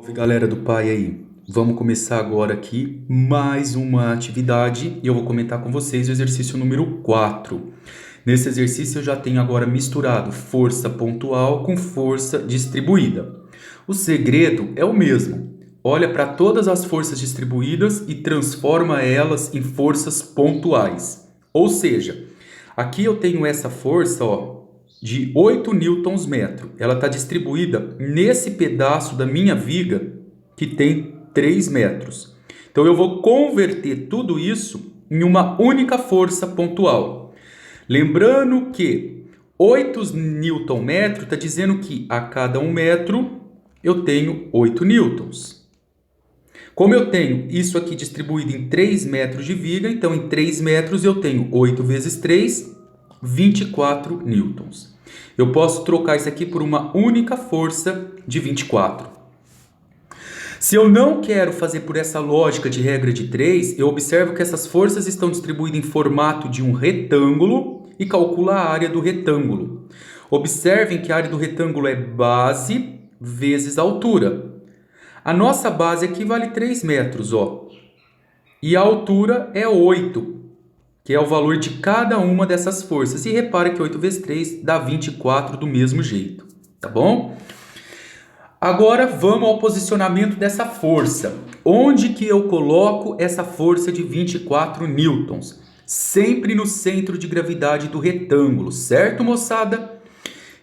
Salve galera do Pai aí, vamos começar agora aqui mais uma atividade e eu vou comentar com vocês o exercício número 4. Nesse exercício eu já tenho agora misturado força pontual com força distribuída. O segredo é o mesmo, olha para todas as forças distribuídas e transforma elas em forças pontuais. Ou seja, aqui eu tenho essa força, de 8 newtons metro. Ela está distribuída nesse pedaço da minha viga que tem 3 metros. Então eu vou converter tudo isso em uma única força pontual. Lembrando que 8 newton metro está dizendo que a cada 1 metro eu tenho 8 newtons. Como eu tenho isso aqui distribuído em 3 metros de viga, então em 3 metros eu tenho 8 vezes 3, 24 newtons. Eu posso trocar isso aqui por uma única força de 24. Se eu não quero fazer por essa lógica de regra de 3, eu observo que essas forças estão distribuídas em formato de um retângulo e calculo a área do retângulo. Observem que a área do retângulo é base vezes altura. A nossa base aqui vale 3 metros, e a altura é 8. Que é o valor de cada uma dessas forças. E repare que 8 vezes 3 dá 24 do mesmo jeito, tá bom? Agora vamos ao posicionamento dessa força. Onde que eu coloco essa força de 24 newtons? Sempre no centro de gravidade do retângulo, certo, moçada?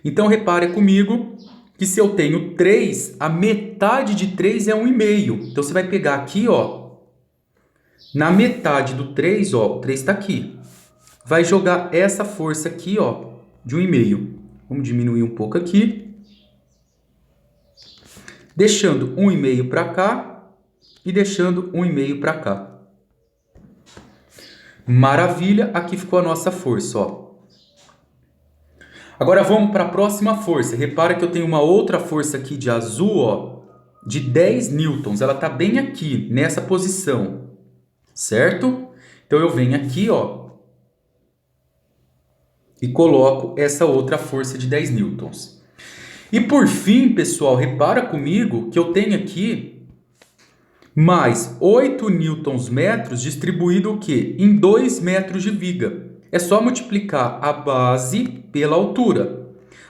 Então repare comigo que se eu tenho 3, a metade de 3 é 1,5. Então você vai pegar aqui, na metade do 3, o 3 está aqui. Vai jogar essa força aqui, de 1,5. Vamos diminuir um pouco aqui. Deixando 1,5 para cá e deixando 1,5 para cá. Maravilha, aqui ficou a nossa força, Agora vamos para a próxima força. Repara que eu tenho uma outra força aqui de azul, de 10 newtons. Ela está bem aqui, nessa posição, certo? Então eu venho aqui, e coloco essa outra força de 10 newtons. E por fim, pessoal, repara comigo que eu tenho aqui mais 8 newtons metros distribuído o quê? Em 2 metros de viga. É só multiplicar a base pela altura.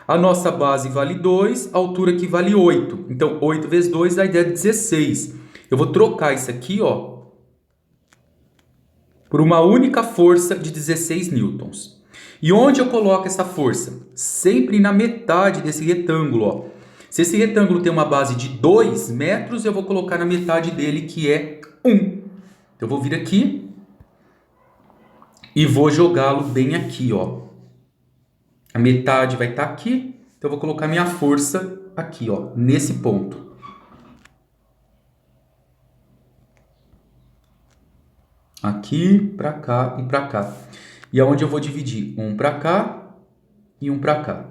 A nossa base vale 2, a altura aqui vale 8. Então, 8 vezes 2 dá 16. Eu vou trocar isso aqui, por uma única força de 16 newtons. E onde eu coloco essa força? Sempre na metade desse retângulo, Se esse retângulo tem uma base de 2 metros, eu vou colocar na metade dele, que é 1. Então, eu vou vir aqui e vou jogá-lo bem aqui, A metade vai estar aqui, então eu vou colocar minha força aqui, nesse ponto. Aqui, para cá e para cá. E aonde eu vou dividir? Um para cá e um para cá.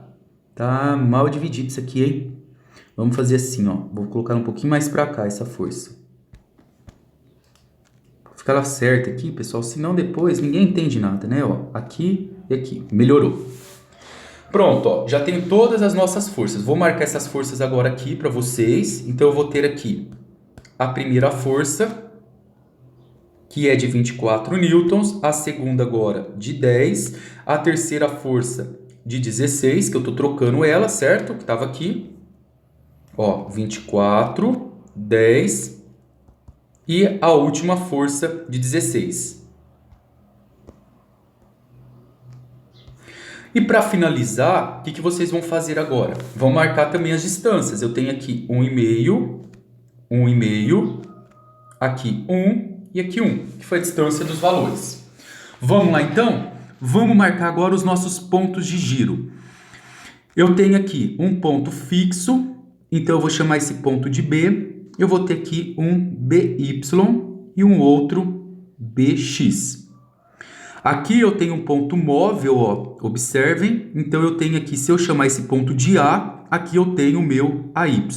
Tá mal dividido isso aqui, hein? Vamos fazer assim, Vou colocar um pouquinho mais para cá essa força. Vou ficar ela certa aqui, pessoal. Senão depois ninguém entende nada, né? Aqui e aqui. Melhorou. Pronto, já tenho todas as nossas forças. Vou marcar essas forças agora aqui para vocês. Então eu vou ter aqui a primeira força, que é de 24 newtons, a segunda agora de 10, a terceira força de 16, que eu estou trocando ela, certo? Que estava aqui. 24, 10 e a última força de 16. E para finalizar, o que vocês vão fazer agora? Vão marcar também as distâncias. Eu tenho aqui 1,5, 1,5, aqui 1 e aqui 1, que foi a distância dos valores. Vamos lá então? Vamos marcar agora os nossos pontos de giro. Eu tenho aqui um ponto fixo, então eu vou chamar esse ponto de B. Eu vou ter aqui um BY e um outro BX. Aqui eu tenho um ponto móvel, observem. Então eu tenho aqui, se eu chamar esse ponto de A, aqui eu tenho o meu AY.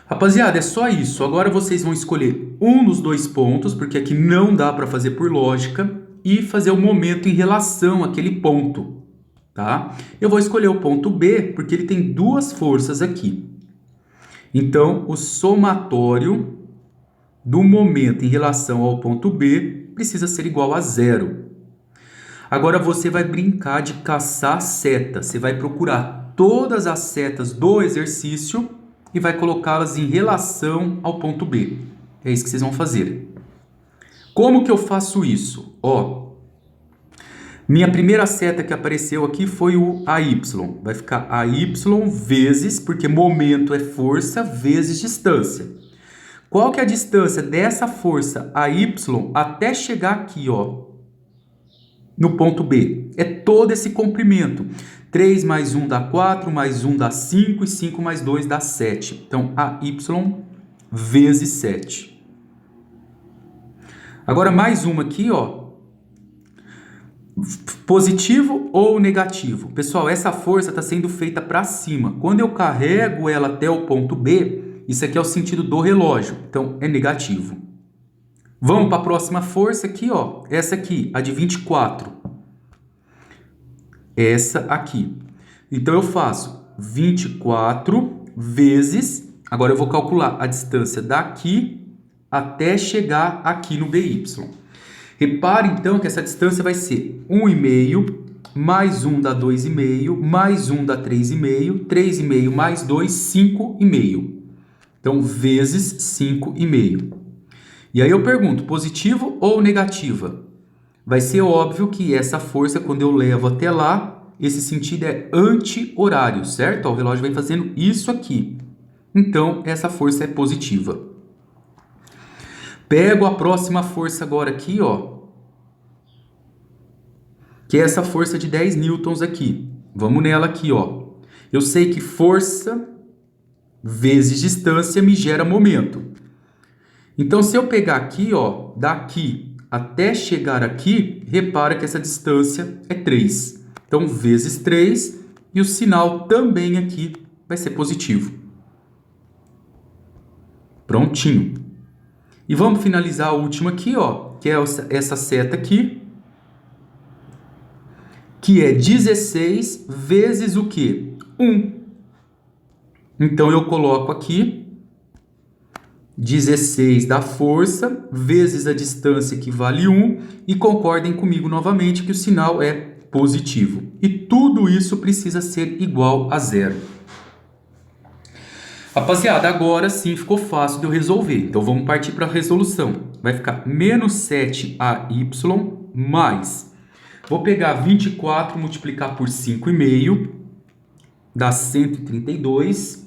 Rapaziada, é só isso. Agora vocês vão escolher um dos dois pontos, porque aqui não dá para fazer por lógica, e fazer o momento em relação àquele ponto, tá? Eu vou escolher o ponto B, porque ele tem duas forças aqui. Então, o somatório do momento em relação ao ponto B precisa ser igual a zero. Agora você vai brincar de caçar seta. Você vai procurar todas as setas do exercício e vai colocá-las em relação ao ponto B. É isso que vocês vão fazer. Como que eu faço isso? Ó, minha primeira seta que apareceu aqui foi o AY. Vai ficar AY vezes, porque momento é força, vezes distância. Qual que é a distância dessa força AY até chegar aqui, ó, no ponto B? É todo esse comprimento. 3 mais 1 dá 4, mais 1 dá 5 e 5 mais 2 dá 7. Então, AY vezes 7. Agora, mais uma aqui, ó. Positivo ou negativo? Pessoal, essa força está sendo feita para cima. Quando eu carrego ela até o ponto B, isso aqui é o sentido do relógio. Então, é negativo. Vamos para a próxima força aqui, ó. Essa aqui, a de 24. Essa aqui. Então, eu faço 24 vezes... Agora, eu vou calcular a distância daqui até chegar aqui no BY. Repare, então, que essa distância vai ser 1,5, mais 1 dá 2,5, mais 1 dá 3,5, 3,5 mais 2, 5,5. Então, vezes 5,5. E aí eu pergunto, positivo ou negativa? Vai ser óbvio que essa força, quando eu levo até lá, esse sentido é anti-horário, certo? Ó, o relógio vem fazendo isso aqui. Então, essa força é positiva. Pego a próxima força agora aqui, ó, que é essa força de 10 newtons aqui. Vamos nela aqui, ó. Eu sei que força vezes distância me gera momento. Então, se eu pegar aqui, ó, daqui até chegar aqui, repara que essa distância é 3. Então, vezes 3, e o sinal também aqui vai ser positivo. Prontinho. E vamos finalizar a última aqui, ó, que é essa seta aqui, que é 16 vezes o quê? 1. Então, eu coloco aqui 16 da força vezes a distância, que vale 1, e concordem comigo novamente que o sinal é positivo. E tudo isso precisa ser igual a zero. Rapaziada, agora sim ficou fácil de eu resolver. Então, vamos partir para a resolução. Vai ficar menos 7AY mais... Vou pegar 24, multiplicar por 5,5, dá 132.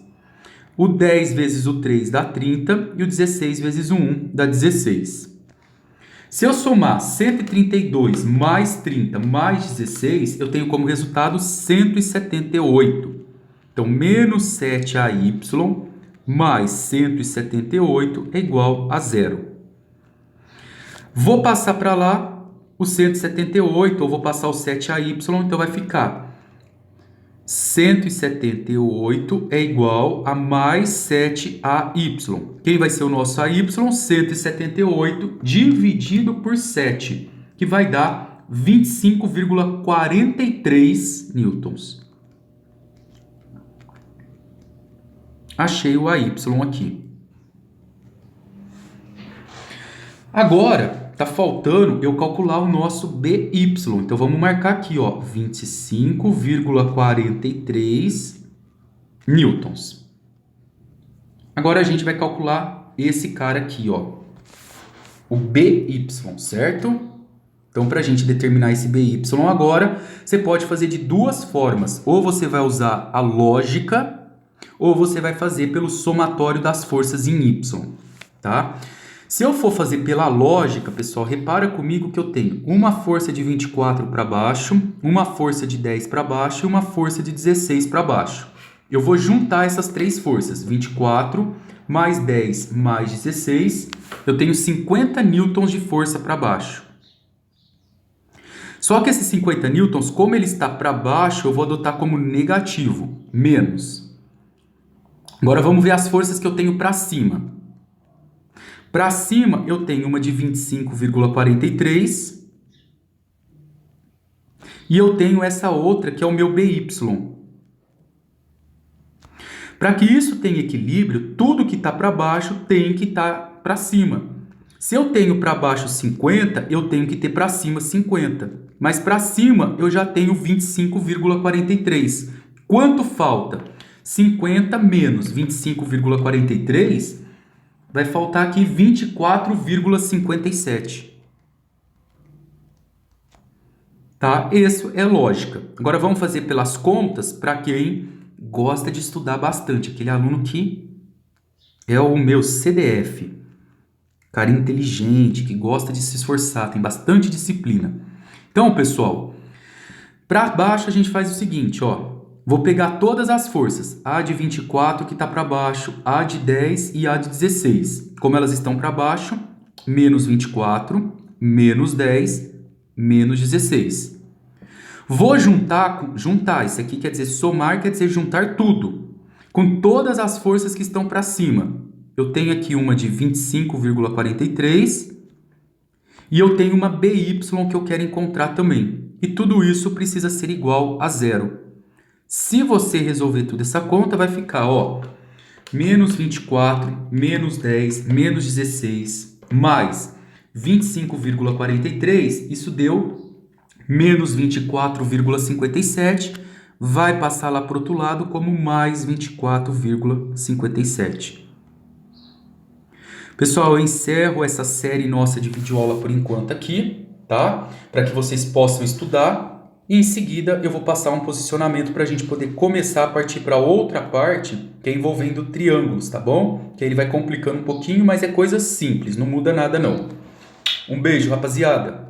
O 10 vezes o 3 dá 30. E o 16 vezes o 1 dá 16. Se eu somar 132 mais 30 mais 16, eu tenho como resultado 178. Então, menos 7AY mais 178 é igual a zero. Vou passar para lá o 178, ou vou passar o 7AY, então vai ficar 178 é igual a mais 7AY. Quem vai ser o nosso AY? 178 dividido por 7, que vai dar 25,43 newtons. Achei o AY aqui. Agora, tá faltando eu calcular o nosso BY. Então, vamos marcar aqui, ó, 25,43 newtons. Agora, a gente vai calcular esse cara aqui, ó, o BY, certo? Então, para a gente determinar esse BY agora, você pode fazer de duas formas. Ou você vai usar a lógica, ou você vai fazer pelo somatório das forças em Y, tá? Se eu for fazer pela lógica, pessoal, repara comigo que eu tenho uma força de 24 para baixo, uma força de 10 para baixo e uma força de 16 para baixo. Eu vou juntar essas três forças, 24 mais 10 mais 16, eu tenho 50 newtons de força para baixo. Só que esses 50 newtons, como ele está para baixo, eu vou adotar como negativo, menos. Agora vamos ver as forças que eu tenho para cima. Para cima eu tenho uma de 25,43 e eu tenho essa outra que é o meu BY. Para que isso tenha equilíbrio, tudo que está para baixo tem que estar para cima. Se eu tenho para baixo 50, eu tenho que ter para cima 50. Mas para cima eu já tenho 25,43. Quanto falta? 50 menos 25,43, vai faltar aqui 24,57. Tá? Isso é lógica. Agora vamos fazer pelas contas para quem gosta de estudar bastante. Aquele aluno que é o meu CDF. Cara inteligente, que gosta de se esforçar, tem bastante disciplina. Então, pessoal, para baixo a gente faz o seguinte, ó. Vou pegar todas as forças, a de 24 que está para baixo, a de 10 e a de 16. Como elas estão para baixo, menos 24, menos 10, menos 16. Vou juntar, isso aqui quer dizer somar, quer dizer juntar tudo, com todas as forças que estão para cima. Eu tenho aqui uma de 25,43 e eu tenho uma BY que eu quero encontrar também. E tudo isso precisa ser igual a zero. Se você resolver toda essa conta, vai ficar, ó, menos 24, menos 10, menos 16, mais 25,43, isso deu menos 24,57, vai passar lá para o outro lado como mais 24,57. Pessoal, eu encerro essa série nossa de videoaula por enquanto aqui, tá? Para que vocês possam estudar. E em seguida eu vou passar um posicionamento para a gente poder começar a partir para outra parte, que é envolvendo triângulos, tá bom? Que aí ele vai complicando um pouquinho, mas é coisa simples, não muda nada não. Um beijo, rapaziada!